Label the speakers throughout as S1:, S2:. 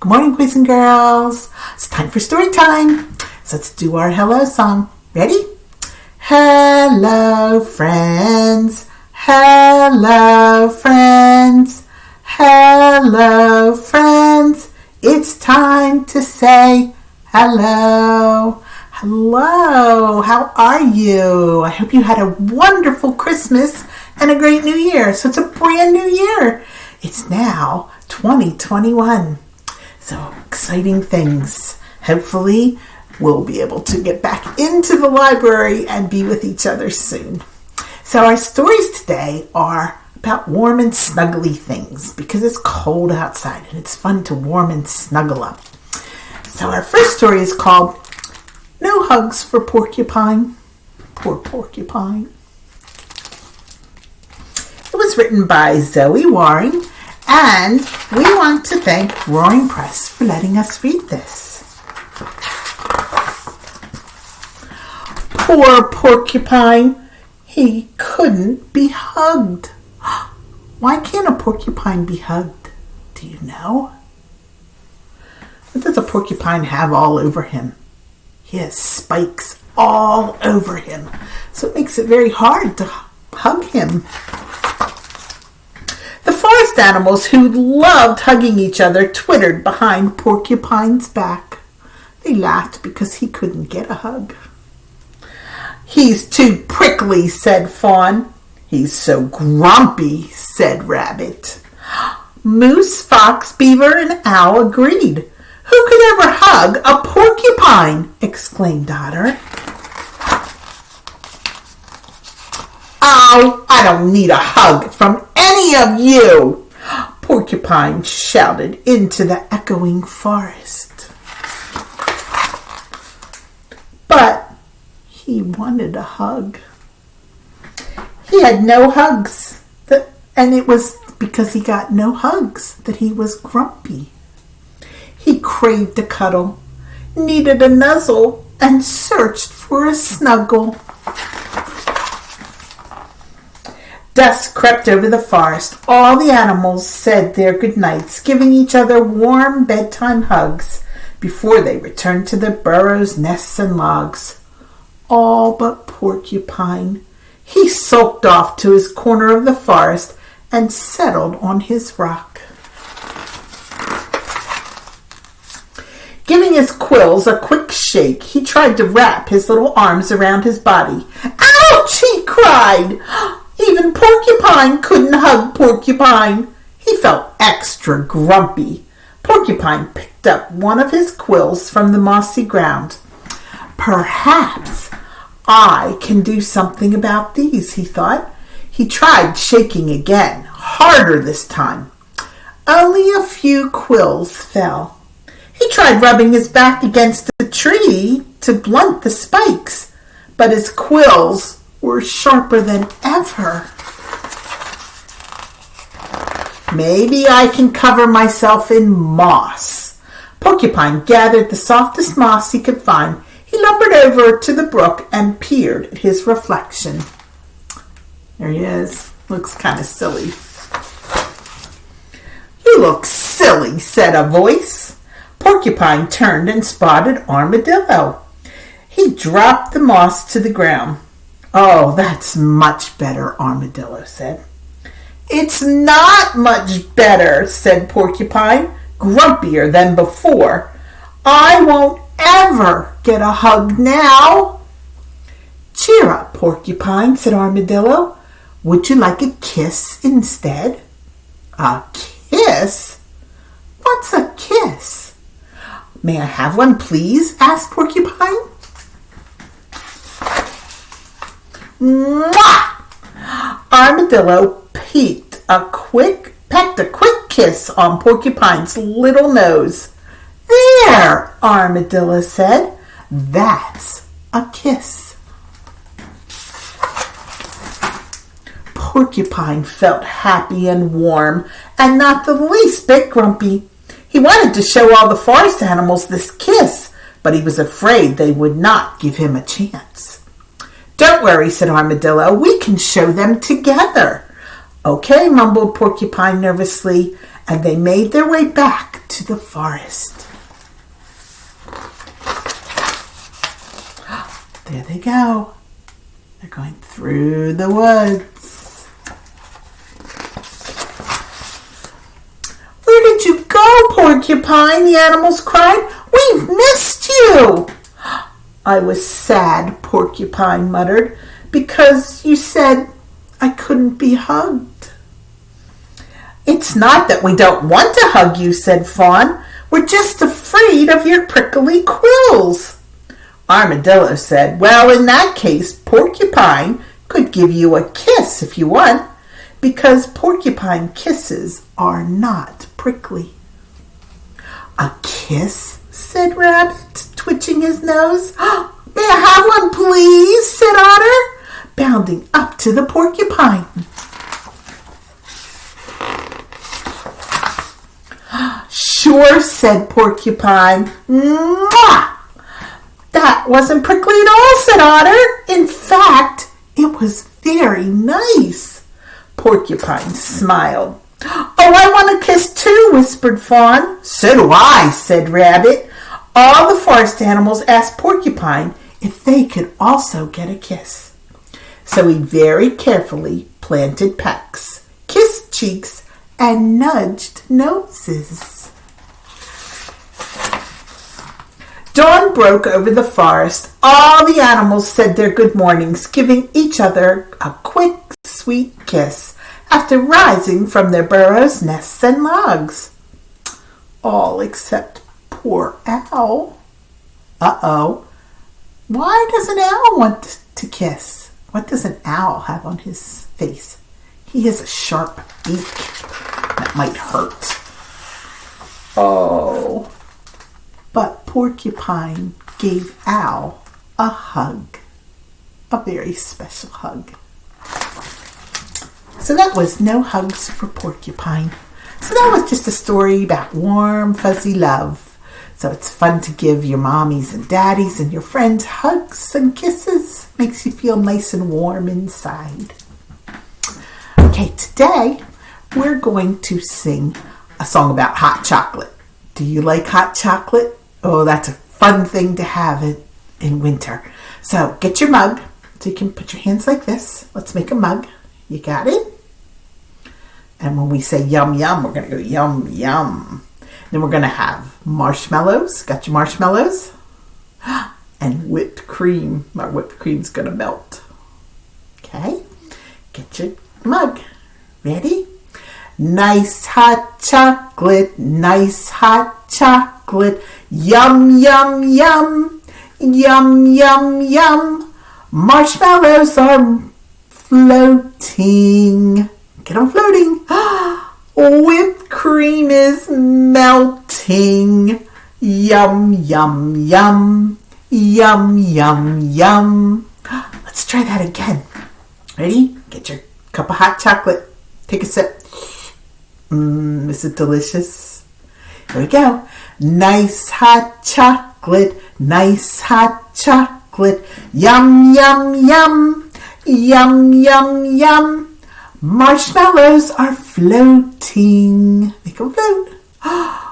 S1: Good morning, boys and girls. It's time for story time. So let's do our hello song. Ready? Hello, friends. Hello, friends. Hello, friends. It's time to say hello. Hello. How are you? I hope you had a wonderful Christmas and a great New Year. So it's a brand new year. It's now 2021. So exciting things. Hopefully we'll be able to get back into the library and be with each other soon. So our stories today are about warm and snuggly things because it's cold outside and it's fun to warm and snuggle up. So our first story is called No Hugs for Porcupine. Poor Porcupine. It was written by Zoe Waring, and we want to thank Roaring Press for letting us read this. Poor Porcupine, he couldn't be hugged. Why can't a porcupine be hugged? Do you know? What does a porcupine have all over him? He has spikes all over him, so it makes it very hard to hug him. The forest animals who loved hugging each other twittered behind Porcupine's back. They laughed because he couldn't get a hug. He's too prickly, said Fawn. He's so grumpy, said Rabbit. Moose, Fox, Beaver, and Owl agreed. Who could ever hug a porcupine? Exclaimed Otter. Oh, I don't need a hug from any of you, Porcupine shouted into the echoing forest. But he wanted a hug. He had no hugs, and it was because he got no hugs that he was grumpy. He craved a cuddle, needed a nuzzle, and searched for a snuggle. Dusk crept over the forest. All the animals said their goodnights, giving each other warm bedtime hugs before they returned to their burrows, nests, and logs. All but Porcupine. He sulked off to his corner of the forest and settled on his rock. Giving his quills a quick shake, he tried to wrap his little arms around his body. Ouch! He cried. Even Porcupine couldn't hug Porcupine. He felt extra grumpy. Porcupine picked up one of his quills from the mossy ground. Perhaps I can do something about these, he thought. He tried shaking again, harder this time. Only a few quills fell. He tried rubbing his back against a tree to blunt the spikes, but his quills were sharper than ever. Maybe I can cover myself in moss. Porcupine gathered the softest moss he could find. He lumbered over to the brook and peered at his reflection. There he is. Looks kind of silly. You look silly, said a voice. Porcupine turned and spotted Armadillo. He dropped the moss to the ground. Oh, that's much better, Armadillo said. It's not much better, said Porcupine, grumpier than before. I won't ever get a hug now. Cheer up, Porcupine, said Armadillo. Would you like a kiss instead? A kiss? What's a kiss? May I have one, please? Asked Porcupine. Mwah! Armadillo pecked a quick kiss on Porcupine's little nose. There, Armadillo said. That's a kiss. Porcupine felt happy and warm and not the least bit grumpy. He wanted to show all the forest animals this kiss, but he was afraid they would not give him a chance. Don't worry, said Armadillo. We can show them together. Okay, mumbled Porcupine nervously, and they made their way back to the forest. There they go. They're going through the woods. "Where did you go, Porcupine?" the animals cried. "We've missed you." "I was sad," Porcupine muttered, "because you said I couldn't be hugged." "It's not that we don't want to hug you," said Fawn. "We're just afraid of your prickly quills." Armadillo said, "Well, in that case, Porcupine could give you a kiss if you want, because porcupine kisses are not prickly." "A kiss?" said Rabbit, twitching his nose. "May I have one, please?" said Otter, bounding up to the porcupine. "Sure," said Porcupine. "Mwah! That wasn't prickly at all," said Otter. "In fact, it was very nice." Porcupine smiled. "Oh, I want a kiss too," whispered Fawn. "So do I," said Rabbit. All the forest animals asked Porcupine if they could also get a kiss. So he very carefully planted pecks, kissed cheeks, and nudged noses. Dawn broke over the forest. All the animals said their good mornings, giving each other a quick, sweet kiss after rising from their burrows, nests, and logs. All except poor Owl. Uh-oh. Why does an owl want to kiss? What does an owl have on his face? He has a sharp beak that might hurt. Oh. But Porcupine gave Owl a hug. A very special hug. So that was no hugs for Porcupine. So that was just a story about warm, fuzzy love. So it's fun to give your mommies and daddies and your friends hugs and kisses. Makes you feel nice and warm inside. Okay, today we're going to sing a song about hot chocolate. Do you like hot chocolate? Oh, that's a fun thing to have in winter. So get your mug so you can put your hands like this. Let's make a mug. You got it? And when we say yum, yum, we're going to go yum, yum. Then we're going to have marshmallows. Got your marshmallows? And whipped cream. Our whipped cream's going to melt. Okay? Get your mug. Ready? Nice hot chocolate, nice hot chocolate. Yum, yum, yum. Yum, yum, yum. Marshmallows are floating. Get them floating. Whipped cream is melting. Yum, yum, yum. Yum, yum, yum. Let's try that again. Ready? Get your cup of hot chocolate. Take a sip. Is it delicious? Here we go. Nice hot chocolate. Nice hot chocolate. Yum, yum, yum. Yum, yum, yum. Marshmallows are floating. Make them float.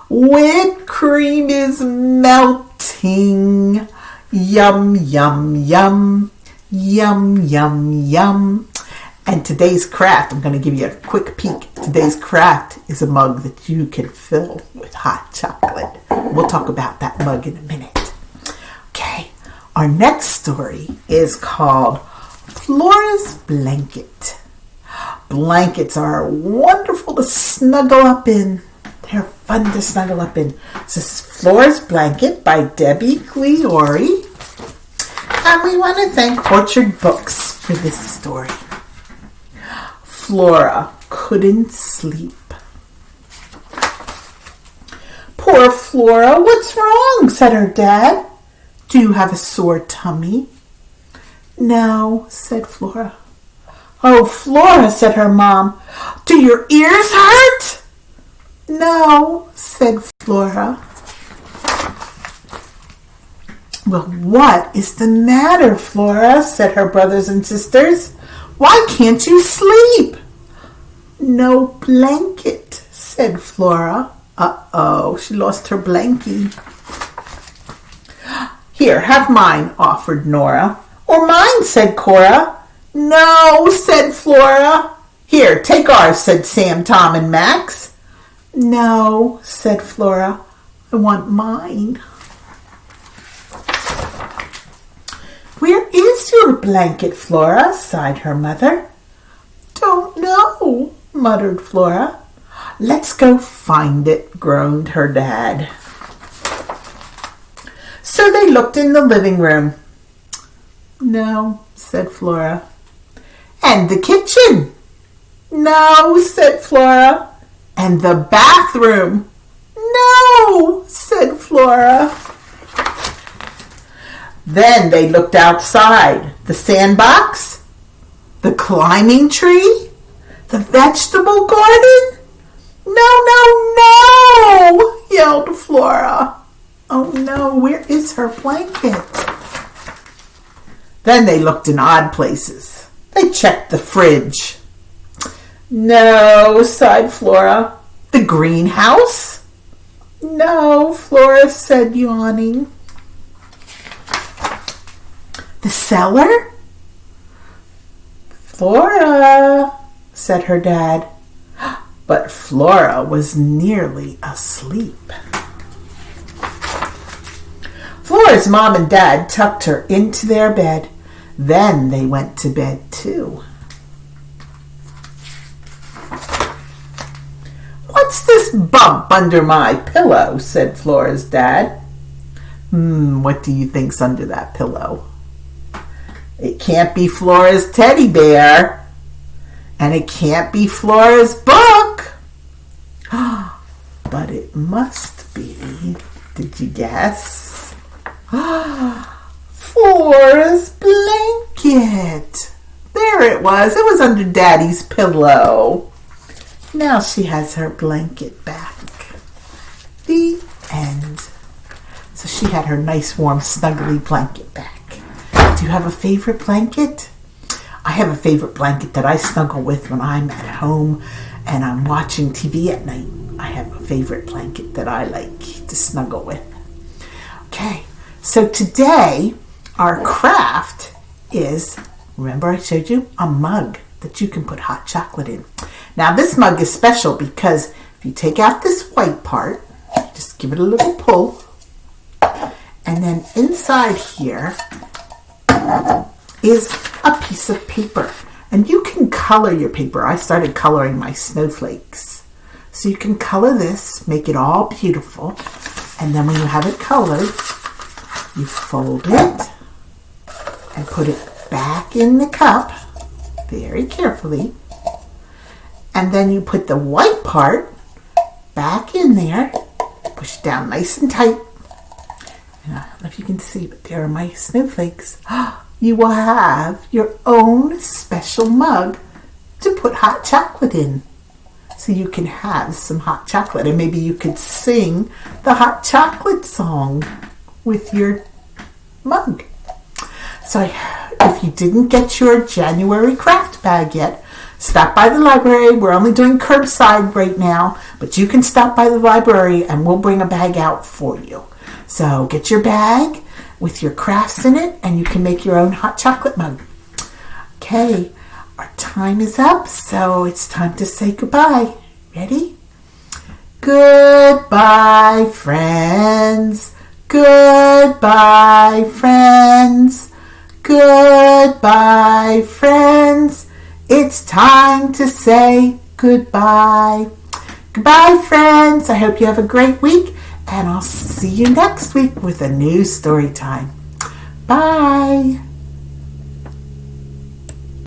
S1: Whipped cream is melting. Yum, yum, yum. Yum, yum, yum. And today's craft, I'm going to give you a quick peek. Today's craft is a mug that you can fill with hot chocolate. We'll talk about that mug in a minute. Okay, our next story is called Flora's Blanket. Blankets are wonderful to snuggle up in. They're fun to snuggle up in. This is Flora's Blanket by Debbie Gliori. And we want to thank Orchard Books for this story. Flora couldn't sleep. Poor Flora, what's wrong? Said her dad. Do you have a sore tummy? No, said Flora. Oh, Flora, said her mom. Do your ears hurt? No, said Flora. Well, what is the matter, Flora? Said her brothers and sisters. Why can't you sleep? No blanket, said said Flora. Uh-oh, she lost her blankie. Here, have mine, offered Nora. Or mine, said Cora. No, said Flora. Here, take ours, said Sam, Tom, and Max. No, said Flora. I want mine. Where is your blanket, Flora? Sighed her mother. Don't know, muttered Flora. Let's go find it, groaned her dad. So they looked in the living room. No, said Flora. And the kitchen? No, said Flora. And the bathroom? No, said Flora. Then they looked outside. The sandbox? The climbing tree? The vegetable garden? No, yelled Flora. Oh no, where is her blanket? Then they looked in odd places. They checked the fridge. No, sighed Flora. The greenhouse? No, Flora said, yawning. The cellar? Flora, said her dad. But Flora was nearly asleep. Flora's mom and dad tucked her into their bed. Then they went to bed too. What's this bump under my pillow? Said Flora's dad. What do you think's under that pillow? It can't be Flora's teddy bear. And it can't be Flora's book. But it must be. Did you guess? Flora's blanket. There it was. It was under Daddy's pillow. Now she has her blanket back. The end. So she had her nice, warm, snuggly blanket back. Do you have a favorite blanket? I have a favorite blanket that I snuggle with when I'm at home and I'm watching TV at night. I have a favorite blanket that I like to snuggle with. Okay, so today our craft is, remember I showed you, a mug that you can put hot chocolate in. Now this mug is special because if you take out this white part, just give it a little pull, and then inside here is a piece of paper. And you can color your paper. I started coloring my snowflakes. So you can color this, make it all beautiful, and then when you have it colored, you fold it and put it back in the cup very carefully. And then you put the white part back in there, push it down nice and tight. And I don't know if you can see, but there are my snowflakes. You will have your own special mug to put hot chocolate in. So you can have some hot chocolate, and maybe you could sing the hot chocolate song with your mug. So if you didn't get your January craft bag yet, stop by the library. We're only doing curbside right now, but you can stop by the library and we'll bring a bag out for you. So get your bag with your crafts in it, and you can make your own hot chocolate mug. Okay, our time is up, so it's time to say goodbye. Ready? Goodbye, friends. Goodbye, friends. Goodbye, friends. It's time to say goodbye. Goodbye, friends. I hope you have a great week, and I'll see you next week with a new story time. Bye.